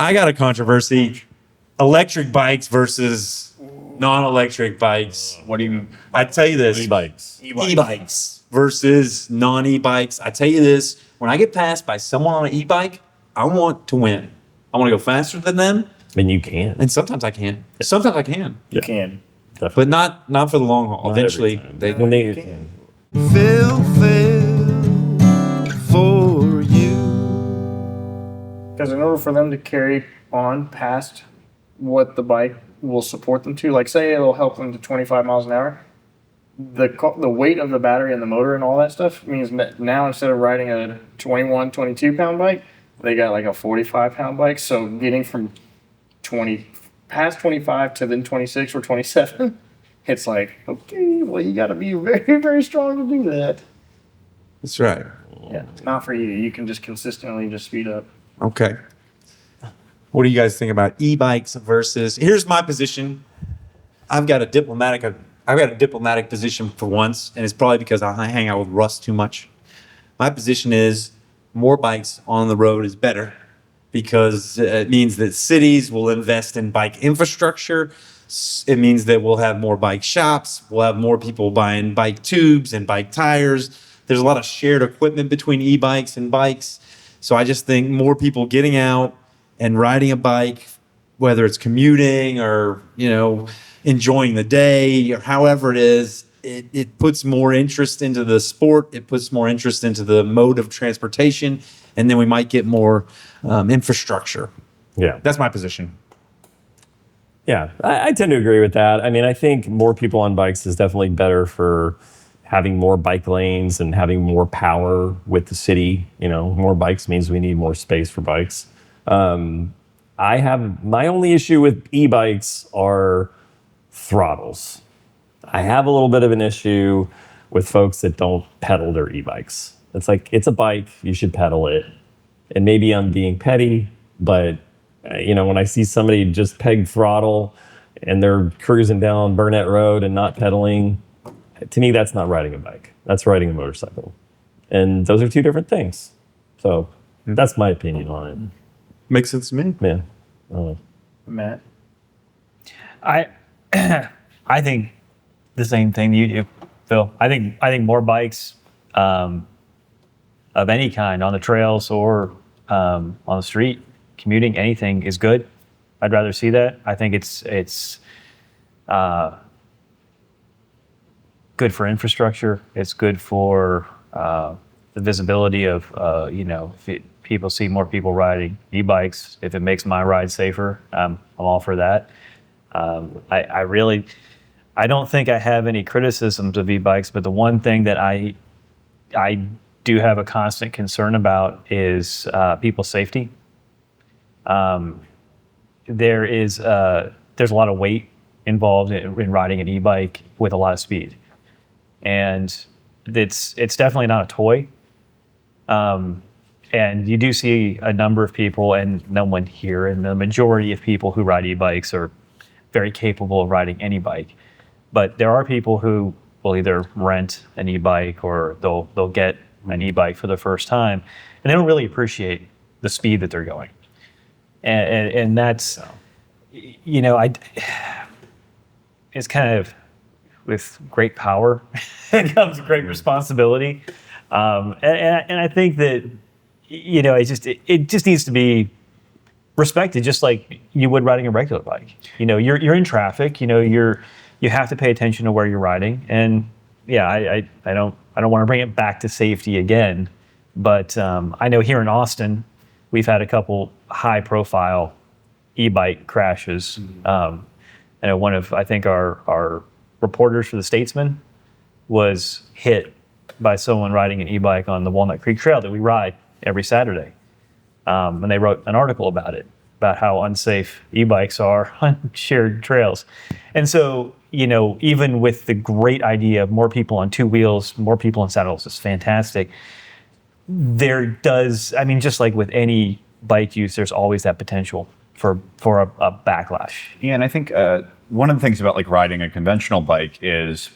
I got a controversy. Electric bikes versus non-electric bikes. What do you mean? I tell you this. E-bikes versus non-e-bikes. I tell you this. When I get passed by someone on an e-bike, I want to win. I want to go faster than them. And you can. And sometimes I can. Sometimes I can. You can. But not for the long haul. Not Eventually, when they can. Phil Phails for you. Because in order for them to carry on past what the bike will support them to, like say it'll help them to 25 miles an hour, the weight of the battery and the motor and all that stuff means that now instead of riding a 21, 22 pound bike, they got like a 45 pound bike. So getting from past 25 to then 26 or 27, it's like, okay, well, you got to be very, very strong to do that. That's right. Yeah, it's not for you. You can just consistently just speed up. Okay. What do you guys think about e-bikes versus? Here's my position. I've got a diplomatic position for once, and it's probably because I hang out with Russ too much. My position is more bikes on the road is better because it means that cities will invest in bike infrastructure. It means that we'll have more bike shops. We'll have more people buying bike tubes and bike tires. There's a lot of shared equipment between e-bikes and bikes. So I just think more people getting out and riding a bike, whether it's commuting or, enjoying the day or however it is, it puts more interest into the sport. It puts more interest into the mode of transportation. And then we might get more infrastructure. Yeah. That's my position. Yeah, I tend to agree with that. I mean, I think more people on bikes is definitely better for having more bike lanes and having more power with the city. More bikes means we need more space for bikes. I have my only issue with e-bikes are throttles. I have a little bit of an issue with folks that don't pedal their e-bikes. It's like, it's a bike, you should pedal it. And maybe I'm being petty, but when I see somebody just peg throttle and they're cruising down Burnett Road and not pedaling, to me, that's not riding a bike. That's riding a motorcycle. And those are two different things. So that's my opinion on it. Makes sense to me. Yeah. Matt? I think the same thing you do, Phil. I think more bikes of any kind on the trails or on the street, commuting, anything is good. I'd rather see that. I think it's good for infrastructure. It's good for the visibility of people see more people riding e-bikes. If it makes my ride safer, I'm all for that. I don't think I have any criticisms of e-bikes, but the one thing that I do have a constant concern about is people's safety. There's a lot of weight involved in riding an e-bike with a lot of speed, and it's definitely not a toy. And you do see a number of people, and no one here, and the majority of people who ride e-bikes are very capable of riding any bike. But there are people who will either rent an e-bike or they'll get an e-bike for the first time, and they don't really appreciate the speed that they're going. And that's, it's kind of, with great power comes great responsibility. And I think that, it just needs to be respected, just like you would riding a regular bike. You're in traffic. You have to pay attention to where you're riding. And yeah, I don't want to bring it back to safety again, but I know here in Austin, we've had a couple high-profile e-bike crashes. And one of, I think, our reporters for the Statesman was hit by someone riding an e-bike on the Walnut Creek Trail that we ride every Saturday. And they wrote an article about it, about how unsafe e-bikes are on shared trails. And so, even with the great idea of more people on two wheels, more people in saddles is fantastic. Just like with any bike use, there's always that potential for a backlash. Yeah, and I think one of the things about like riding a conventional bike is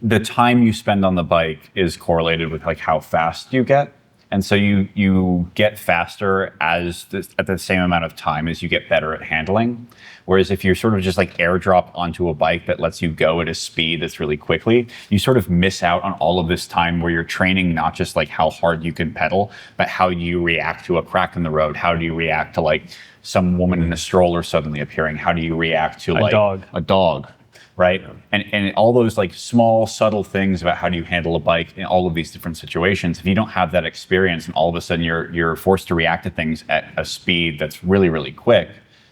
the time you spend on the bike is correlated with like how fast you get. And so you get faster at the same amount of time as you get better at handling. Whereas if you're sort of just like airdrop onto a bike that lets you go at a speed that's really quickly, you sort of miss out on all of this time where you're training not just like how hard you can pedal, but how you react to a crack in the road. How do you react to like some woman in a stroller suddenly appearing? How do you react to like a dog? Right. And all those like small, subtle things about how do you handle a bike in all of these different situations. If you don't have that experience and all of a sudden you're forced to react to things at a speed that's really, really quick,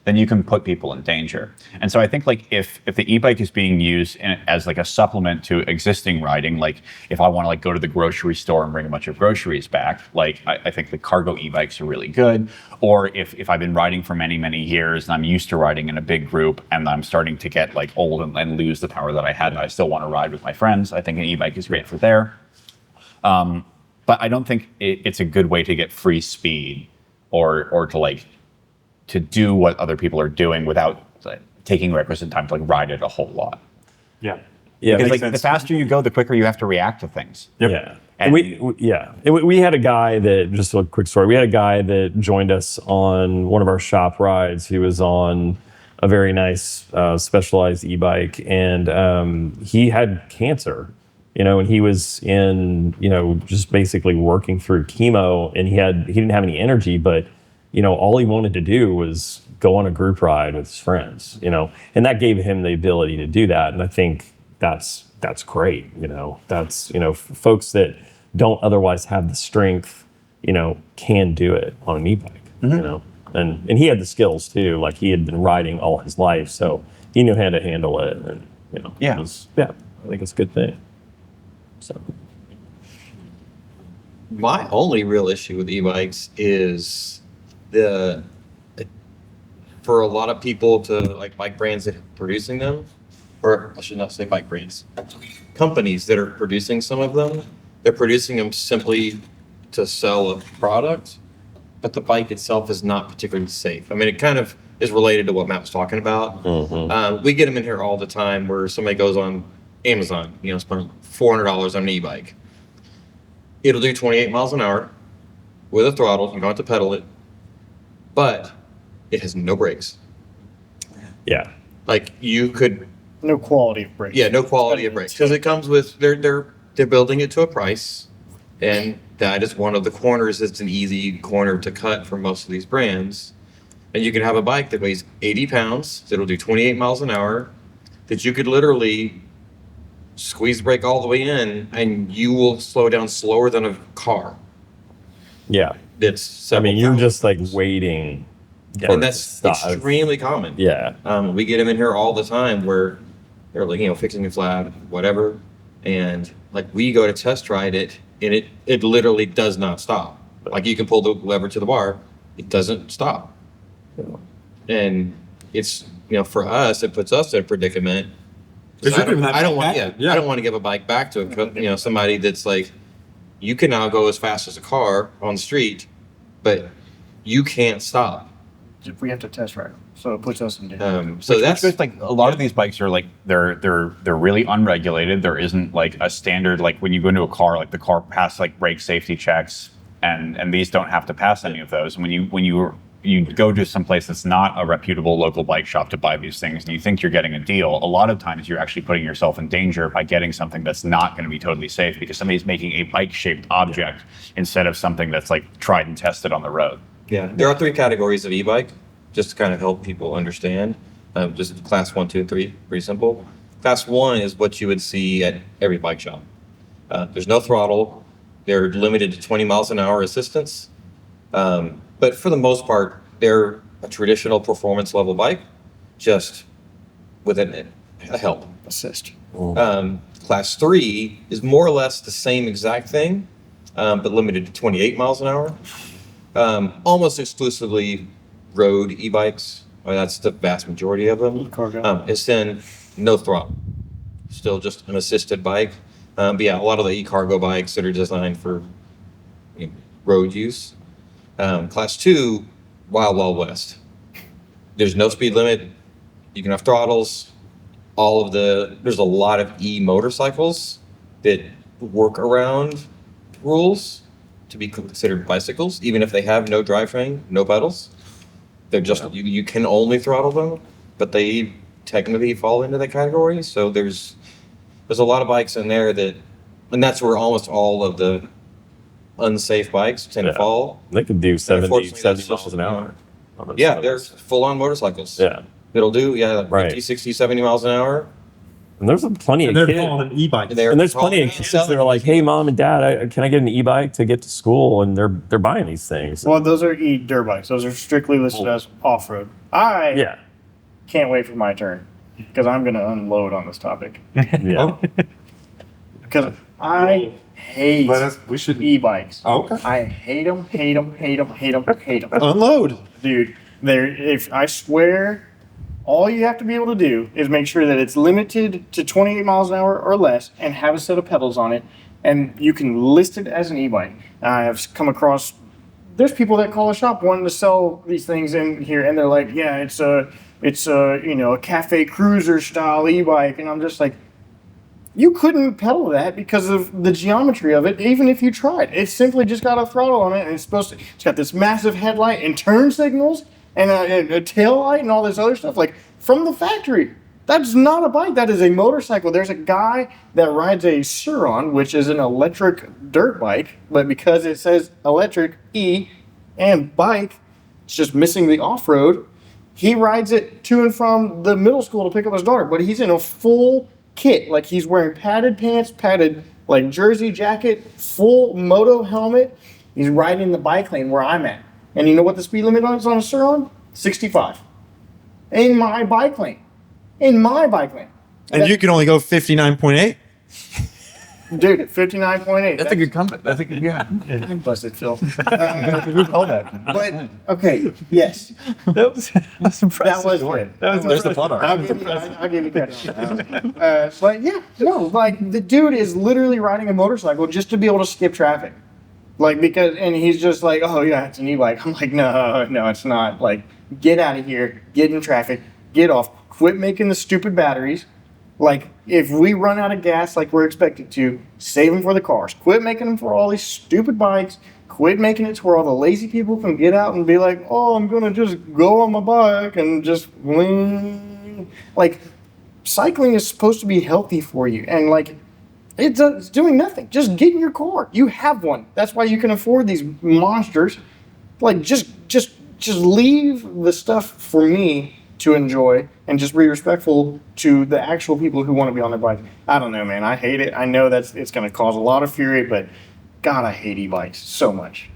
then you can put people in danger. And so I think like if the e-bike is being used as like a supplement to existing riding, like if I want to like go to the grocery store and bring a bunch of groceries back, like I think the cargo e-bikes are really good. Or if I've been riding for many, many years and I'm used to riding in a big group and I'm starting to get like old and lose the power that I had and I still want to ride with my friends, I think an e-bike is great for there. But I don't think it's a good way to get free speed or to like to do what other people are doing without like, taking requisite time to like ride it a whole lot. Yeah. Yeah, Because makes like the sense. faster you go, the quicker you have to react to things. Yeah. And We had a guy that, just a quick story, we had a guy that joined us on one of our shop rides. He was on a very nice specialized e-bike, and he had cancer, and he was in, just basically working through chemo, and he didn't have any energy, but all he wanted to do was go on a group ride with his friends, and that gave him the ability to do that. And I think that's great. That's, folks that don't otherwise have the strength, can do it on an e-bike, and he had the skills too. Like he had been riding all his life, so he knew how to handle it. And, Yeah. I think it's a good thing. So. My only real issue with e-bikes is for a lot of people to like bike brands that are producing them, or I should not say bike brands, companies that are producing some of them, they're producing them simply to sell a product, but the bike itself is not particularly safe. I mean, it kind of is related to what Matt was talking about. We get them in here all the time where somebody goes on Amazon, spend $400 on an e-bike. It'll do 28 miles an hour with a throttle. You don't have to pedal it, but it has no brakes. Yeah. Like you could, No quality of brakes. yeah, no quality of brakes because it comes with they're building it to a price, and that is one of the corners. It's an easy corner to cut for most of these brands, and you can have a bike that weighs 80 pounds that'll do 28 miles an hour, that you could literally squeeze the brake all the way in, and you will slow down slower than a car. Yeah. That's you're just like waiting. and that's extremely common. Yeah. We get them in here all the time where they're like, fixing a flat, whatever. And like we go to test ride it and it literally does not stop. Like you can pull the lever to the bar, it doesn't stop. And it's, for us, it puts us in a predicament. 'Cause I don't want to give a bike back to somebody that's like, you can now go as fast as a car on the street, but you can't stop. If we have to test ride them, so it puts us in danger. So that's just like a lot of these bikes are like they're really unregulated. There isn't like a standard, like when you go into a car, like the car passes like brake safety checks, and these don't have to pass any of those. And when you go to some place that's not a reputable local bike shop to buy these things and you think you're getting a deal, a lot of times you're actually putting yourself in danger by getting something that's not going to be totally safe because somebody's making a bike-shaped object instead of something that's like tried and tested on the road. Yeah, there are 3 categories of e-bike, just to kind of help people understand. Just class 1, 2, and 3, pretty simple. Class 1 is what you would see at every bike shop. There's no throttle. They're limited to 20 miles an hour assistance. But for the most part, they're a traditional performance level bike, just with a help. Assist. Class 3 is more or less the same exact thing, but limited to 28 miles an hour. Almost exclusively road e-bikes. That's the vast majority of them. E-cargo. It's then no throttle. Still just an assisted bike. But yeah, a lot of the e-cargo bikes that are designed for road use. Class 2, Wild West. There's no speed limit. You can have throttles. There's a lot of e-motorcycles that work around rules to be considered bicycles, even if they have no drivetrain, no pedals. They're just you can only throttle them, but they technically fall into that category. So there's a lot of bikes in there that, and that's where almost all of the unsafe bikes tend to fall. They could do 70 Unfortunately, that's miles an hour. on those Yeah, bikes. they're full-on motorcycles. Yeah. It'll do, like Right. 50, 60, 70 miles an hour. And there's plenty of They're kids. calling them e-bikes. And there's plenty of kids that are like, "Hey, mom and dad, can I get an e-bike to get to school?" And they're buying these things. Well, those are dirt bikes. Those are strictly listed as off-road. I Yeah, can't wait for my turn because I'm going to unload on this topic. yeah. Because I hate We should e-bikes. Okay. I hate them, hate them, hate them, hate them, hate them. unload. Dude, if I swear, all you have to be able to do is make sure that it's limited to 28 miles an hour or less and have a set of pedals on it, and you can list it as an e-bike. I have come across, there's people that call a shop wanting to sell these things in here, and they're like, yeah, it's a a cafe cruiser style e-bike, and I'm just like, you couldn't pedal that because of the geometry of it, even if you tried. It's simply just got a throttle on it, and it's got this massive headlight and turn signals and a tail light and all this other stuff, like from the factory. That's not a bike. That is a motorcycle. There's a guy that rides a Suron, which is an electric dirt bike, but because it says electric E and bike, it's just missing the off-road. He rides it to and from the middle school to pick up his daughter, but he's in a full kit. Like, he's wearing padded pants, padded like jersey jacket, full moto helmet. He's riding the bike lane where I'm at. And you know what the speed limit is on a Suron? 65. In my bike lane. In my bike lane. And you can only go 59.8. Dude, 59.8. That's a good comment. That's a good, yeah. I'm busted, Phil. Who called that? But, okay, yes. That's impressive. That was good. There's the plot I'll give you credit. But yeah, no, like the dude is literally riding a motorcycle just to be able to skip traffic. Like, because, and he's just like, oh yeah, it's an e-bike. I'm like, no, it's not. Like, get out of here, get in traffic, get off, quit making the stupid batteries. Like, if we run out of gas like we're expected to, save them for the cars. Quit making them for all these stupid bikes. Quit making it to where all the lazy people can get out and be like, oh, I'm going to just go on my bike and just wing. Like, cycling is supposed to be healthy for you. And, like, it's doing nothing. Just get in your car. You have one. That's why you can afford these monsters. Like, just leave the stuff for me to enjoy and just be respectful to the actual people who want to be on their bike. I don't know, man. I hate it. I know it's going to cause a lot of fury, but God, I hate e-bikes so much.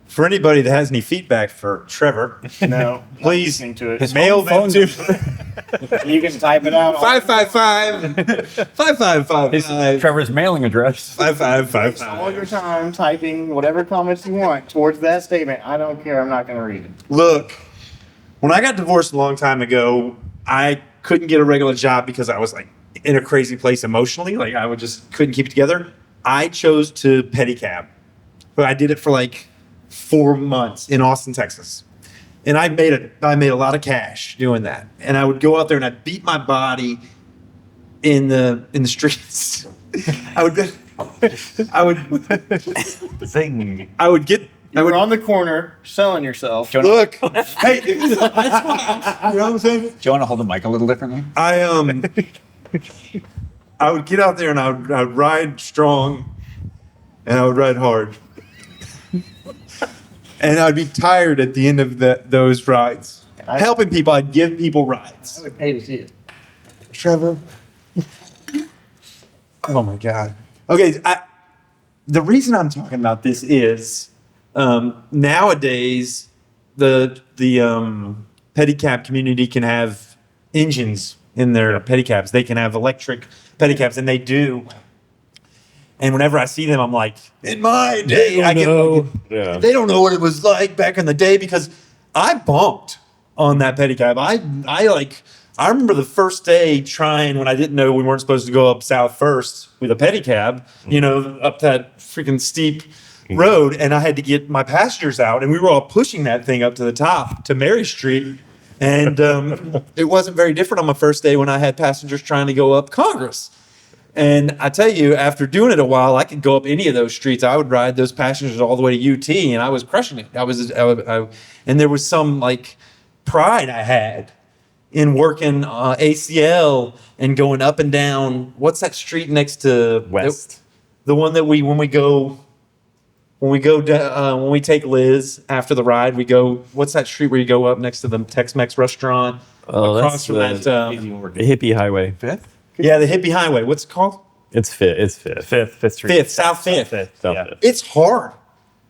For anybody that has any feedback for Trevor, No, please listening to it. mail them to You can type it out. 555 5555 Trevor's mailing address. 5555. All your time typing whatever comments you want towards that statement. I don't care. I'm not going to read it. Look, when I got divorced a long time ago, I couldn't get a regular job because I was like in a crazy place emotionally. Like, I just couldn't keep it together. I chose to pedicab, but I did it for like 4 months in Austin, Texas. And I made a lot of cash doing that. And I would go out there and I'd beat my body in the streets. I would Zing. You were on the corner selling yourself. look. Hey, that's why, you know what I'm saying? Do you want to hold the mic a little differently? I would get out there and I would ride strong and I would ride hard. And I'd be tired at the end of those rides. Helping people, I'd give people rides. I would pay to see it. Trevor. Oh my God. Okay, the reason I'm talking about this is nowadays the pedicab community can have engines in their pedicabs. They can have electric pedicabs, and they do. And whenever I see them, I'm like, in my day, Yeah. they don't know what it was like back in the day because I bumped on that pedicab. I remember the first day trying when I didn't know we weren't supposed to go up south first with a pedicab, up that freaking steep road. And I had to get my passengers out and we were all pushing that thing up to the top to Mary Street. And it wasn't very different on my first day when I had passengers trying to go up Congress. And I tell you, after doing it a while, I could go up any of those streets. I would ride those passengers all the way to UT, and I was crushing it. And there was some like pride I had in working ACL and going up and down. What's that street next to West. The one that when we take Liz after the ride, we go. What's that street where you go up next to the Tex-Mex restaurant? Oh, across that's from the that. hippie highway. Yeah, the hippie highway. What's it called? It's Fifth. It's Fifth. Fifth Street. Fifth, South Fifth. South Yeah. Fifth. It's hard.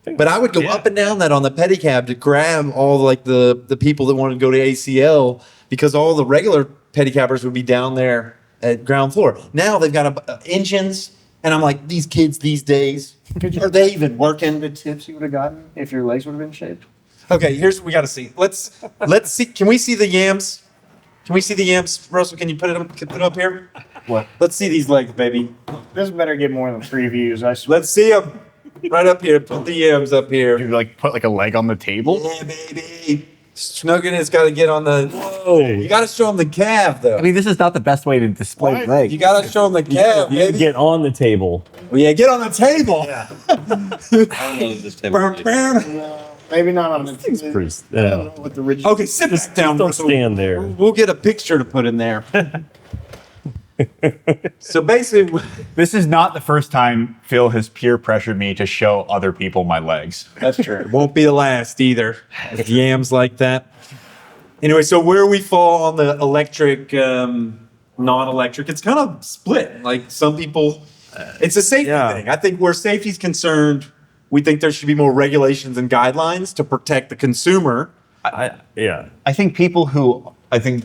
But I would go up and down that on the pedicab to grab all like the people that wanted to go to ACL because all the regular pedicabbers would be down there at ground floor. Now they've got engines, and I'm like, these kids these days, are they even working? The tips you would have gotten if your legs would have been shaped. Okay, here's what we got to see. Let's see. Can we see the yams? Can we see the yams, Russell? Can you put it up here? What? Let's see these legs, baby. This better get more than 3 views. I swear. Let's see them right up here. Put the yams up here. You like put like a leg on the table. Yeah, baby. Snuggin has got to get on the. Whoa! You got to show him the calf, though. I mean, this is not the best way to display legs. You got to show him the calf, You baby. get on the table. Well, yeah, get on the table. I don't know if this table is good. Maybe not on the Pretty, I don't know what the original. Okay, sit down. don't Russell. stand there. We'll get a picture to put in there. So basically, This is not the first time Phil has peer pressured me to show other people my legs. That's true. it won't be the last either. With yams like that. Anyway, so where we fall on the electric, non-electric, it's kind of split. Like some people, it's a safety thing. I think where safety's concerned, we think there should be more regulations and guidelines to protect the consumer. Yeah. I think people who I think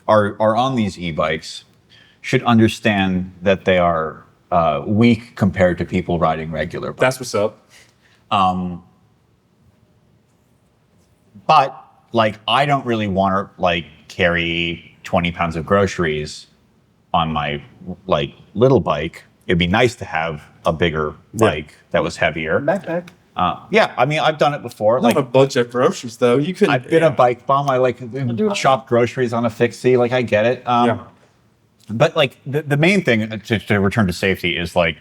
are on these e-bikes should understand that they are weak compared to people riding regular bikes. That's what's up. But like, I don't really want to like carry 20 pounds of groceries on my like little bike. It'd be nice to have a bigger bike that was heavier. Backpack. Yeah, I mean, I've done it before. Not Like, a bunch of groceries though. You could. I've been a bike bum. I like shop groceries on a fixie. Like, I get it. Yeah. But like the main thing to return to safety is like,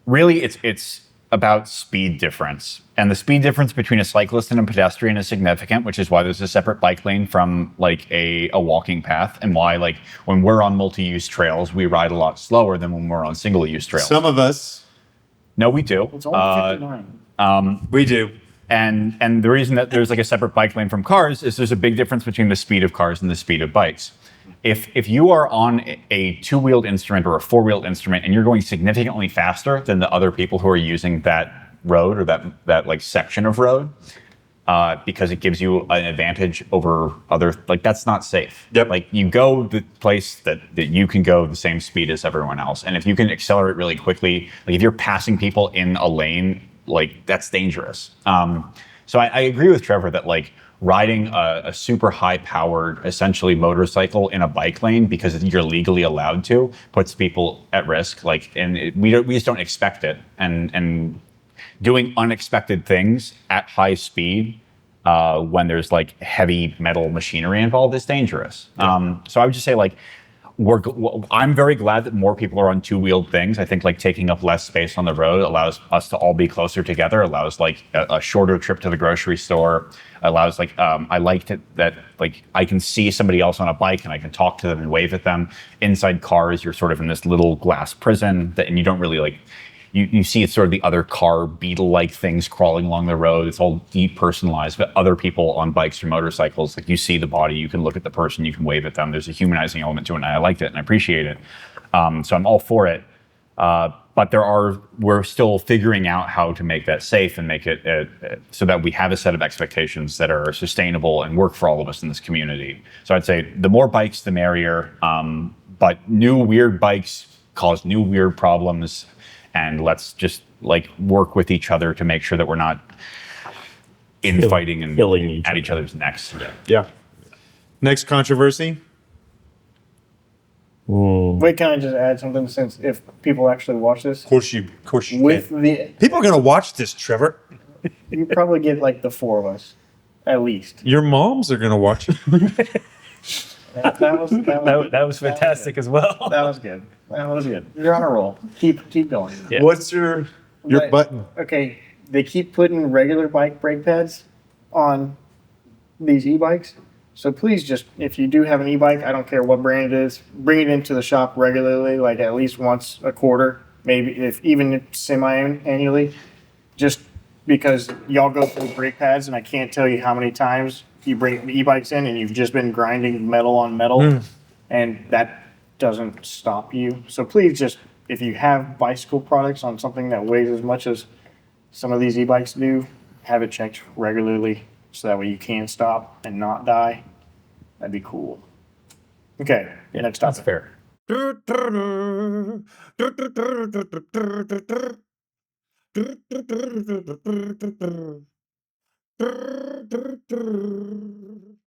really, it's about speed difference. And the speed difference between a cyclist and a pedestrian is significant, which is why there's a separate bike lane from like a walking path, and why like when we're on multi-use trails, we ride a lot slower than when we're on single-use trails. Some of us, No, we do. It's only 59. we do. And the reason that there's like a separate bike lane from cars is there's a big difference between the speed of cars and the speed of bikes. If you are on a two-wheeled instrument or a four-wheeled instrument and you're going significantly faster than the other people who are using that road or that like section of road, because it gives you an advantage over other, like, that's not safe. Yep. Like, you go the place that you can go the same speed as everyone else. And if you can accelerate really quickly, like if you're passing people in a lane, like, that's dangerous. So I agree with Trevor that like riding a super high powered, essentially motorcycle in a bike lane because you're legally allowed to puts people at risk. Like, and we just don't expect it. And doing unexpected things at high speed when there's like heavy metal machinery involved is dangerous. So I would just say like, I'm very glad that more people are on two-wheeled things. I think like taking up less space on the road allows us to all be closer together, allows like a shorter trip to the grocery store, allows like, I liked it that like I can see somebody else on a bike and I can talk to them and wave at them. Inside cars, you're sort of in this little glass prison and you don't really like, you see it's sort of the other car beetle-like things crawling along the road. It's all depersonalized, but other people on bikes or motorcycles, like you see the body, you can look at the person, you can wave at them. There's a humanizing element to it, and I liked it and I appreciate it. So I'm all for it. But we're still figuring out how to make that safe and make it so that we have a set of expectations that are sustainable and work for all of us in this community. So I'd say the more bikes, the merrier. But new weird bikes cause new weird problems. And let's just like work with each other to make sure that we're not infighting and killing at each other's necks. Yeah. Next controversy. Wait, can I just add something? Since if people actually watch this, Of course you with can. the, People are going to watch this, Trevor. you probably get like the 4 of us, at least. Your moms are going to watch it. That was That was fantastic as well. That was good. That was good. You're on a roll. Keep going. Yeah. What's your But- button? Okay, they keep putting regular bike brake pads on these e-bikes. So please just, if you do have an e-bike, I don't care what brand it is, bring it into the shop regularly, like at least once a quarter, maybe if even semi-annually, just because y'all go through brake pads and I can't tell you how many times you bring the e-bikes in and you've just been grinding metal on metal and that doesn't stop you. So please just, if you have bicycle products on something that weighs as much as some of these e-bikes do, have it checked regularly so that way you can stop and not die. That'd be cool. Okay, next That's topic. fair.